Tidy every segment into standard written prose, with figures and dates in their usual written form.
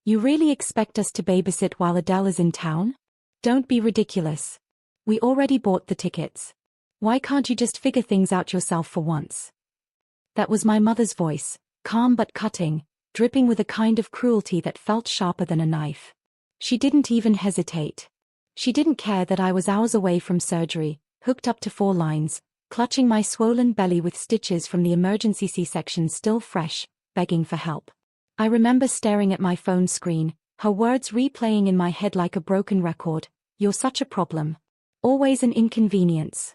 You really expect us to babysit while Adele is in town? Don't be ridiculous. We already bought the tickets. Why can't you just figure things out yourself for once? That was my mother's voice, calm but cutting, dripping with a kind of cruelty that felt sharper than a knife. She didn't even hesitate. She didn't care that I was hours away from surgery, hooked up to 4 lines, clutching my swollen belly with stitches from the emergency C-section still fresh, begging for help. I remember staring at my phone screen, her words replaying in my head like a broken record. You're such a problem. Always an inconvenience.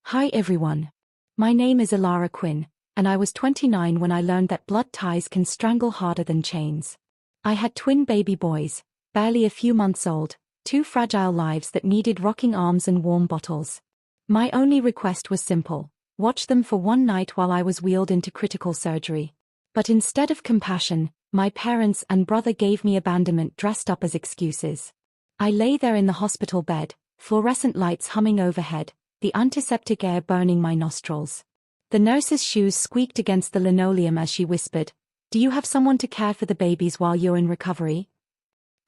Hi everyone. My name is Ilara Quinn, and I was 29 when I learned that blood ties can strangle harder than chains. I had twin baby boys, barely a few months old, 2 fragile lives that needed rocking arms and warm bottles. My only request was simple: watch them for one night while I was wheeled into critical surgery. But instead of compassion, my parents and brother gave me abandonment dressed up as excuses. I lay there in the hospital bed, fluorescent lights humming overhead, the antiseptic air burning my nostrils. The nurse's shoes squeaked against the linoleum as she whispered, "Do you have someone to care for the babies while you're in recovery?"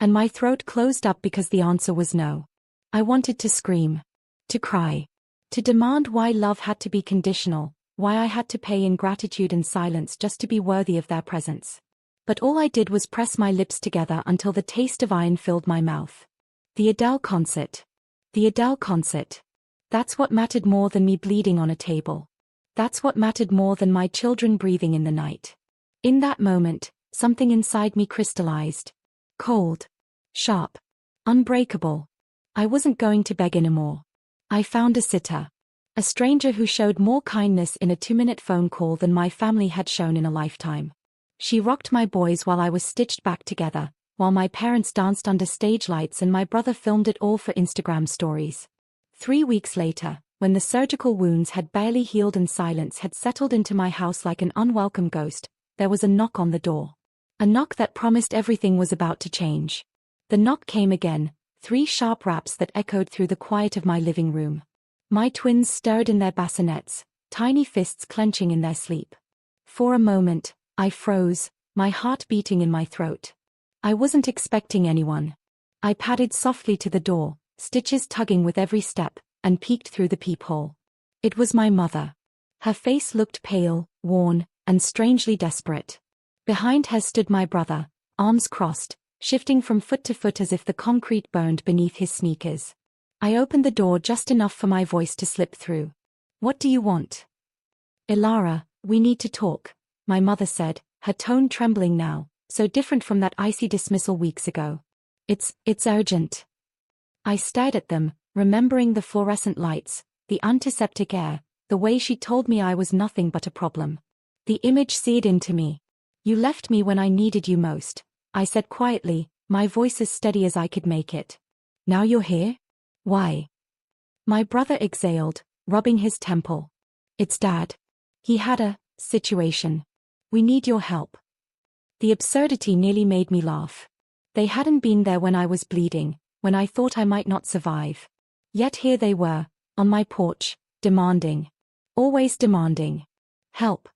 And my throat closed up because the answer was no. I wanted to scream, to cry, to demand why love had to be conditional, why I had to pay in gratitude and silence just to be worthy of their presence. But all I did was press my lips together until the taste of iron filled my mouth. The Adele concert. The Adele concert. That's what mattered more than me bleeding on a table. That's what mattered more than my children breathing in the night. In that moment, something inside me crystallized. Cold. Sharp. Unbreakable. I wasn't going to beg anymore. I found a sitter. A stranger who showed more kindness in a 2-minute phone call than my family had shown in a lifetime. She rocked my boys while I was stitched back together, while my parents danced under stage lights and my brother filmed it all for Instagram stories. 3 weeks later, when the surgical wounds had barely healed and silence had settled into my house like an unwelcome ghost, there was a knock on the door. A knock that promised everything was about to change. The knock came again, 3 sharp raps that echoed through the quiet of my living room. My twins stirred in their bassinets, tiny fists clenching in their sleep. For a moment, I froze, my heart beating in my throat. I wasn't expecting anyone. I padded softly to the door, stitches tugging with every step, and peeked through the peephole. It was my mother. Her face looked pale, worn, and strangely desperate. Behind her stood my brother, arms crossed, shifting from foot to foot as if the concrete burned beneath his sneakers. I opened the door just enough for my voice to slip through. "What do you want?" "Ilara, we need to talk," my mother said, her tone trembling now, so different from that icy dismissal weeks ago. It's urgent." I stared at them, remembering the fluorescent lights, the antiseptic air, the way she told me I was nothing but a problem. The image seared into me. "You left me when I needed you most," I said quietly, my voice as steady as I could make it. "Now you're here? Why?" My brother exhaled, rubbing his temple. "It's Dad. He had a situation. We need your help." The absurdity nearly made me laugh. They hadn't been there when I was bleeding, when I thought I might not survive. Yet here they were, on my porch, demanding. Always demanding. "Help."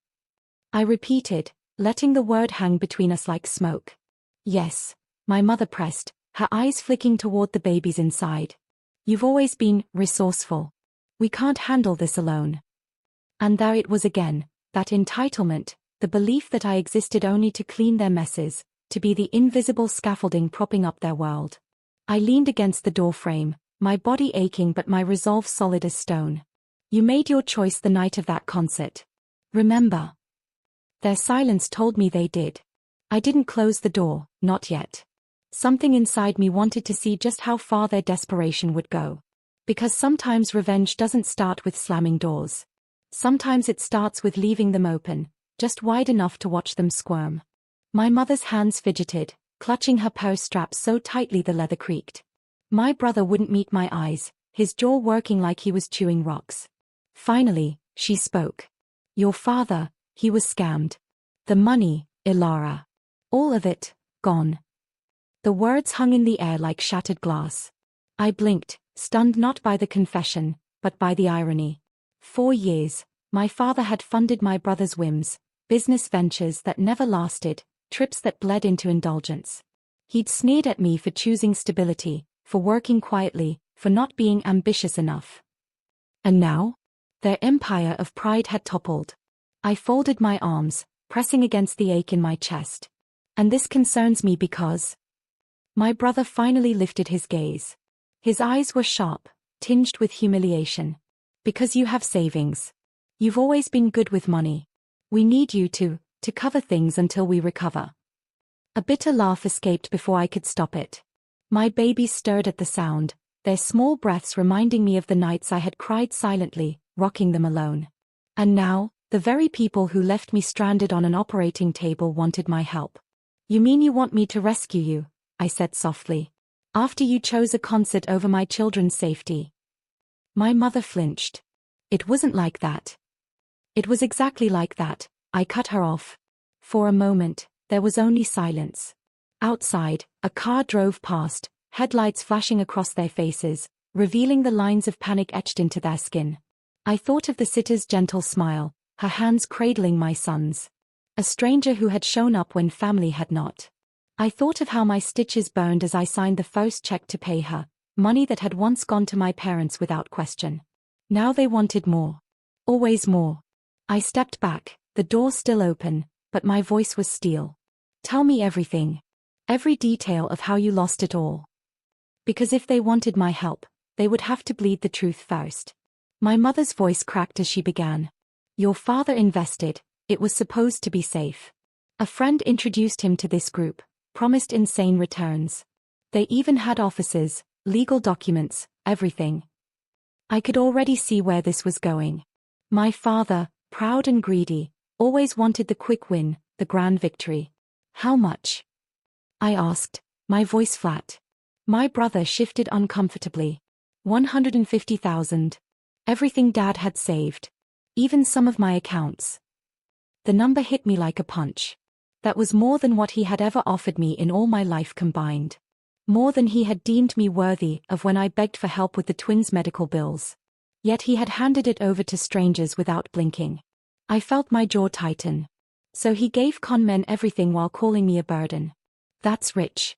I repeated, letting the word hang between us like smoke. "Yes," my mother pressed, her eyes flicking toward the babies inside. "You've always been resourceful. We can't handle this alone." And there it was again, that entitlement, the belief that I existed only to clean their messes, to be the invisible scaffolding propping up their world. I leaned against the doorframe, my body aching but my resolve solid as stone. "You made your choice the night of that concert. Remember?" Their silence told me they did. I didn't close the door, not yet. Something inside me wanted to see just how far their desperation would go. Because sometimes revenge doesn't start with slamming doors. Sometimes it starts with leaving them open, just wide enough to watch them squirm. My mother's hands fidgeted, clutching her purse strap so tightly the leather creaked. My brother wouldn't meet my eyes, his jaw working like he was chewing rocks. Finally, she spoke. "Your father, he was scammed. The money, Ilara. All of it, gone." The words hung in the air like shattered glass. I blinked, stunned not by the confession, but by the irony. 4 years, my father had funded my brother's whims, business ventures that never lasted, trips that bled into indulgence. He'd sneered at me for choosing stability, for working quietly, for not being ambitious enough. And now? Their empire of pride had toppled. I folded my arms, pressing against the ache in my chest. And this concerns me because... My brother finally lifted his gaze. His eyes were sharp, tinged with humiliation. Because you have savings. You've always been good with money. We need you to cover things until we recover. A bitter laugh escaped before I could stop it. My babies stirred at the sound, their small breaths reminding me of the nights I had cried silently, rocking them alone. And now, the very people who left me stranded on an operating table wanted my help. You mean you want me to rescue you? I said softly. After you chose a concert over my children's safety. My mother flinched. It wasn't like that. It was exactly like that, I cut her off. For a moment, there was only silence. Outside, a car drove past, headlights flashing across their faces, revealing the lines of panic etched into their skin. I thought of the sitter's gentle smile, her hands cradling my son's. A stranger who had shown up when family had not. I thought of how my stitches burned as I signed the first check to pay her, money that had once gone to my parents without question. Now they wanted more. Always more. I stepped back, the door still open, but my voice was steel. Tell me everything. Every detail of how you lost it all. Because if they wanted my help, they would have to bleed the truth first. My mother's voice cracked as she began. Your father invested, it was supposed to be safe. A friend introduced him to this group, promised insane returns. They even had offices, legal documents, everything. I could already see where this was going. My father, proud and greedy, always wanted the quick win, the grand victory. How much? I asked, my voice flat. My brother shifted uncomfortably. 150,000. Everything Dad had saved. Even some of my accounts. The number hit me like a punch. That was more than what he had ever offered me in all my life combined. More than he had deemed me worthy of when I begged for help with the twins' medical bills. Yet he had handed it over to strangers without blinking. I felt my jaw tighten. So he gave con men everything while calling me a burden. That's rich.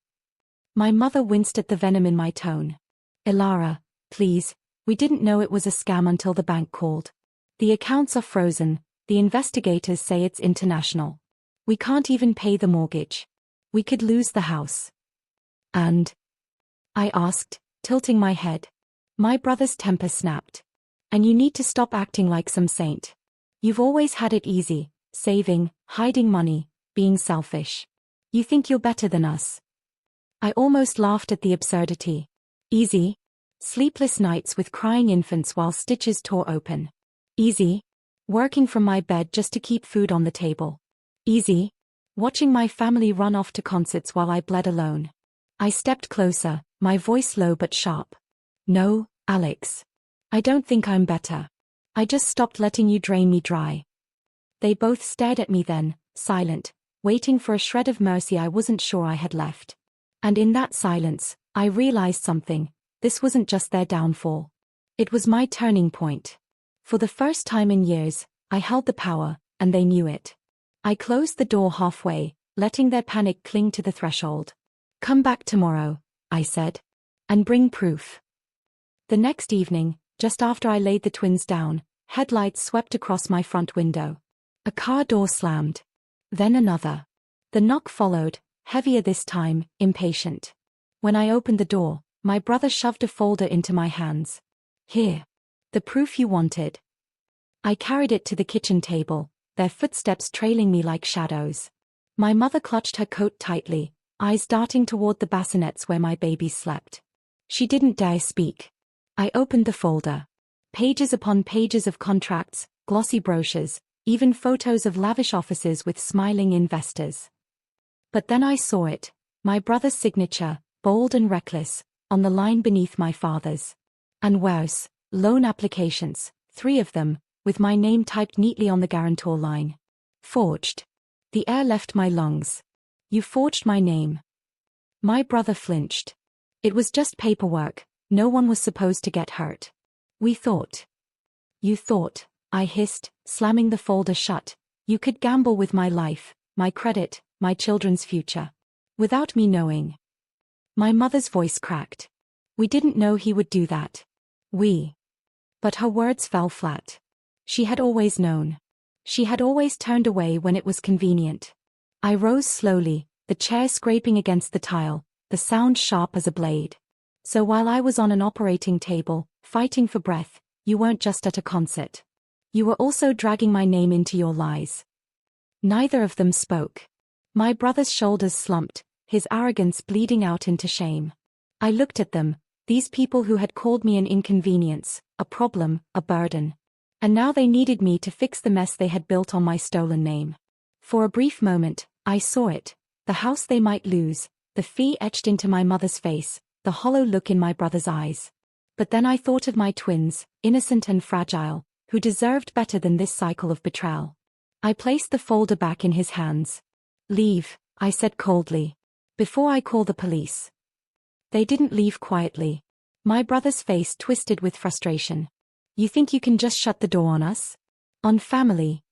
My mother winced at the venom in my tone. Ilara, please, we didn't know it was a scam until the bank called. The accounts are frozen, the investigators say it's international. We can't even pay the mortgage. We could lose the house. And? I asked, tilting my head. My brother's temper snapped. And you need to stop acting like some saint. You've always had it easy, saving, hiding money, being selfish. You think you're better than us. I almost laughed at the absurdity. Easy? Sleepless nights with crying infants while stitches tore open. Easy? Working from my bed just to keep food on the table. Easy? Watching my family run off to concerts while I bled alone. I stepped closer, my voice low but sharp. No, Alex. I don't think I'm better. I just stopped letting you drain me dry. They both stared at me then, silent, waiting for a shred of mercy I wasn't sure I had left. And in that silence, I realized something. This wasn't just their downfall. It was my turning point. For the first time in years, I held the power, and they knew it. I closed the door halfway, letting their panic cling to the threshold. Come back tomorrow, I said. And bring proof. The next evening, just after I laid the twins down, headlights swept across my front window. A car door slammed. Then another. The knock followed, heavier this time, impatient. When I opened the door, my brother shoved a folder into my hands. Here. The proof you wanted. I carried it to the kitchen table, their footsteps trailing me like shadows. My mother clutched her coat tightly, eyes darting toward the bassinets where my babies slept. She didn't dare speak. I opened the folder. Pages upon pages of contracts, glossy brochures, even photos of lavish offices with smiling investors. But then I saw it, my brother's signature, bold and reckless, on the line beneath my father's. And worse, loan applications, 3 of them, with my name typed neatly on the guarantor line. Forged. The air left my lungs. You forged my name. My brother flinched. It was just paperwork, no one was supposed to get hurt. We thought. You thought, I hissed, slamming the folder shut, you could gamble with my life, my credit, my children's future. Without me knowing. My mother's voice cracked. We didn't know he would do that. But her words fell flat. She had always known. She had always turned away when it was convenient. I rose slowly, the chair scraping against the tile, the sound sharp as a blade. So while I was on an operating table, fighting for breath, you weren't just at a concert. You were also dragging my name into your lies. Neither of them spoke. My brother's shoulders slumped, his arrogance bleeding out into shame. I looked at them, these people who had called me an inconvenience, a problem, a burden. And now they needed me to fix the mess they had built on my stolen name. For a brief moment, I saw it, the house they might lose, the fee etched into my mother's face, the hollow look in my brother's eyes. But then I thought of my twins, innocent and fragile, who deserved better than this cycle of betrayal. I placed the folder back in his hands. Leave, I said coldly. Before I call the police. They didn't leave quietly. My brother's face twisted with frustration. You think you can just shut the door on us? On family?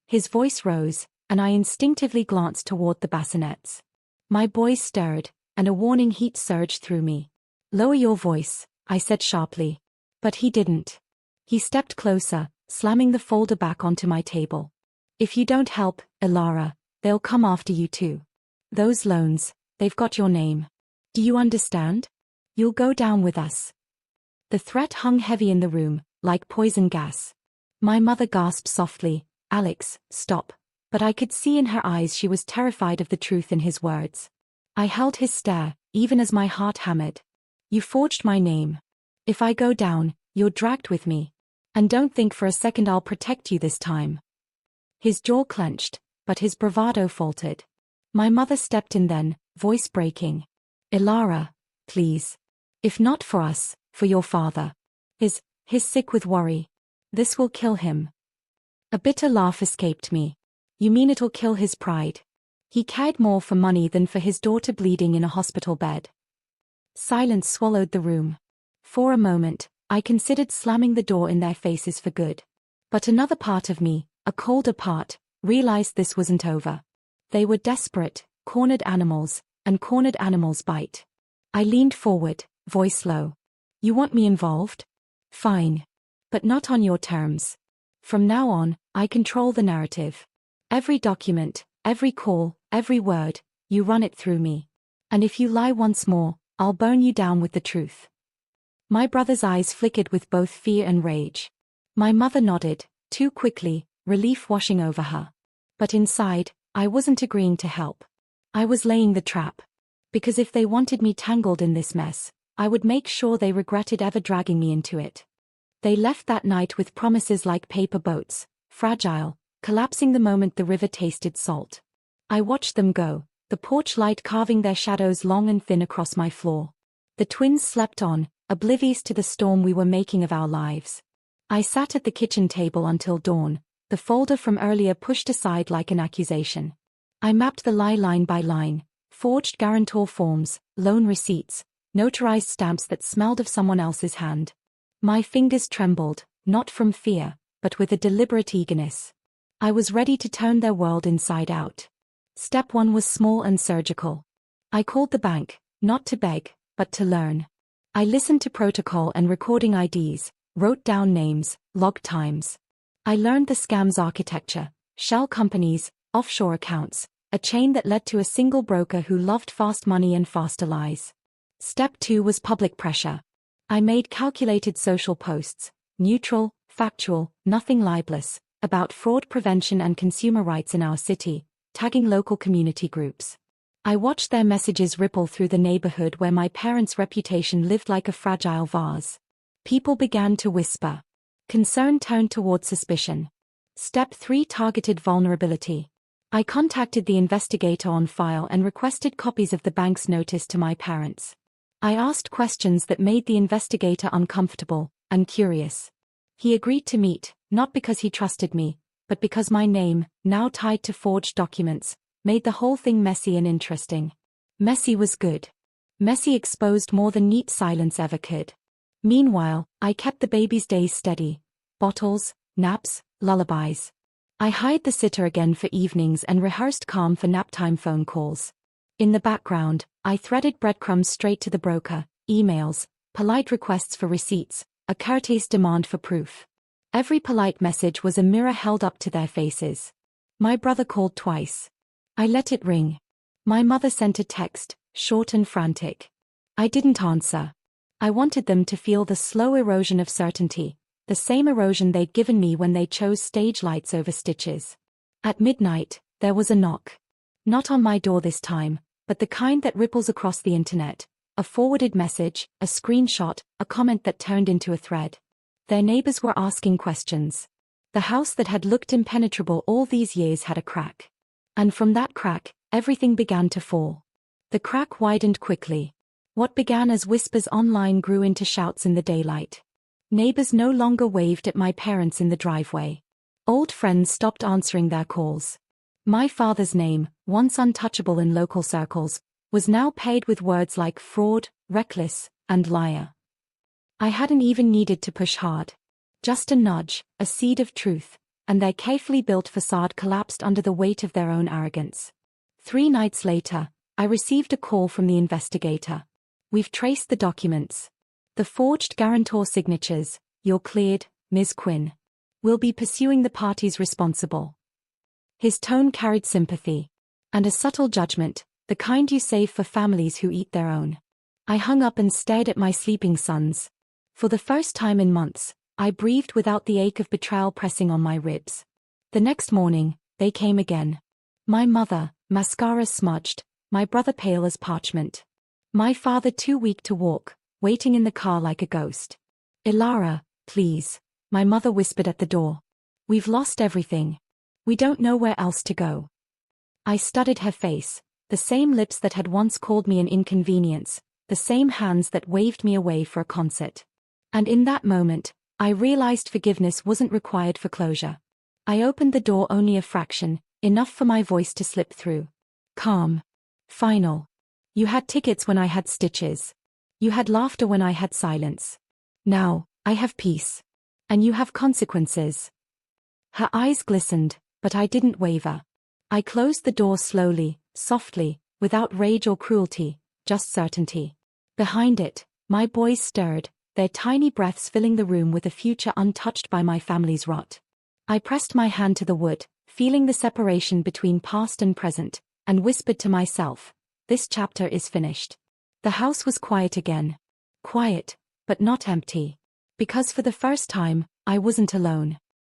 His voice rose, and I instinctively glanced toward the bassinets. My boys stirred, and a warning heat surged through me. Lower your voice, I said sharply. But he didn't. He stepped closer, slamming the folder back onto my table. If you don't help, Ilara, they'll come after you too. Those loans, they've got your name. Do you understand? You'll go down with us. The threat hung heavy in the room, like poison gas. My mother gasped softly, Alex, stop. But I could see in her eyes she was terrified of the truth in his words. I held his stare, even as my heart hammered. You forged my name. If I go down, you're dragged with me. And don't think for a second I'll protect you this time. His jaw clenched, but his bravado faltered. My mother stepped in then, voice breaking. Ilara, please. If not for us, for your father. He's sick with worry. This will kill him. A bitter laugh escaped me. You mean it'll kill his pride? He cared more for money than for his daughter bleeding in a hospital bed. Silence swallowed the room. For a moment, I considered slamming the door in their faces for good. But another part of me, a colder part, realized this wasn't over. They were desperate, cornered animals, and cornered animals bite. I leaned forward, voice low. You want me involved? Fine. But not on your terms. From now on, I control the narrative. Every document, every call, every word, you run it through me. And if you lie once more, I'll burn you down with the truth. My brother's eyes flickered with both fear and rage. My mother nodded, too quickly, relief washing over her. But inside, I wasn't agreeing to help. I was laying the trap. Because if they wanted me tangled in this mess, I would make sure they regretted ever dragging me into it. They left that night with promises like paper boats, fragile, collapsing the moment the river tasted salt. I watched them go, the porch light carving their shadows long and thin across my floor. The twins slept on, oblivious to the storm we were making of our lives. I sat at the kitchen table until dawn, the folder from earlier pushed aside like an accusation. I mapped the lie line by line, forged guarantor forms, loan receipts, notarized stamps that smelled of someone else's hand. My fingers trembled, not from fear, but with a deliberate eagerness. I was ready to turn their world inside out. Step 1 was small and surgical. I called the bank, not to beg, but to learn. I listened to protocol and recording IDs, wrote down names, logged times. I learned the scam's architecture, shell companies, offshore accounts, a chain that led to a single broker who loved fast money and faster lies. Step 2 was public pressure. I made calculated social posts, neutral, factual, nothing libelous, about fraud prevention and consumer rights in our city, tagging local community groups. I watched their messages ripple through the neighborhood where my parents' reputation lived like a fragile vase. People began to whisper. Concern turned toward suspicion. Step 3 targeted vulnerability. I contacted the investigator on file and requested copies of the bank's notice to my parents. I asked questions that made the investigator uncomfortable and curious. He agreed to meet, not because he trusted me, but because my name, now tied to forged documents, made the whole thing messy and interesting. Messy was good. Messy exposed more than neat silence ever could. Meanwhile, I kept the baby's days steady. Bottles, naps, lullabies. I hired the sitter again for evenings and rehearsed calm for naptime phone calls. In the background, I threaded breadcrumbs straight to the broker, emails, polite requests for receipts, a courteous demand for proof. Every polite message was a mirror held up to their faces. My brother called twice. I let it ring. My mother sent a text, short and frantic. I didn't answer. I wanted them to feel the slow erosion of certainty, the same erosion they'd given me when they chose stage lights over stitches. At midnight, there was a knock. Not on my door this time, but the kind that ripples across the internet. A forwarded message, a screenshot, a comment that turned into a thread. Their neighbors were asking questions. The house that had looked impenetrable all these years had a crack. And from that crack, everything began to fall. The crack widened quickly. What began as whispers online grew into shouts in the daylight. Neighbors no longer waved at my parents in the driveway. Old friends stopped answering their calls. My father's name, once untouchable in local circles, was now paid with words like fraud, reckless, and liar. I hadn't even needed to push hard. Just a nudge, a seed of truth, and their carefully built facade collapsed under the weight of their own arrogance. 3 nights later, I received a call from the investigator. We've traced the documents. The forged guarantor signatures, you're cleared, Ms. Quinn. We'll be pursuing the parties responsible. His tone carried sympathy. And a subtle judgment, the kind you save for families who eat their own. I hung up and stared at my sleeping sons. For the first time in months, I breathed without the ache of betrayal pressing on my ribs. The next morning, they came again. My mother, mascara smudged, my brother pale as parchment. My father too weak to walk, waiting in the car like a ghost. Ilara, please, my mother whispered at the door. We've lost everything. We don't know where else to go. I studied her face, the same lips that had once called me an inconvenience, the same hands that waved me away for a concert. And in that moment, I realized forgiveness wasn't required for closure. I opened the door only a fraction, enough for my voice to slip through. Calm. Final. You had tickets when I had stitches. You had laughter when I had silence. Now, I have peace. And you have consequences. Her eyes glistened, but I didn't waver. I closed the door slowly, softly, without rage or cruelty, just certainty. Behind it, my boys stirred, their tiny breaths filling the room with a future untouched by my family's rot. I pressed my hand to the wood, feeling the separation between past and present, and whispered to myself, this chapter is finished. The house was quiet again. Quiet, but not empty. Because for the first time, I wasn't alone.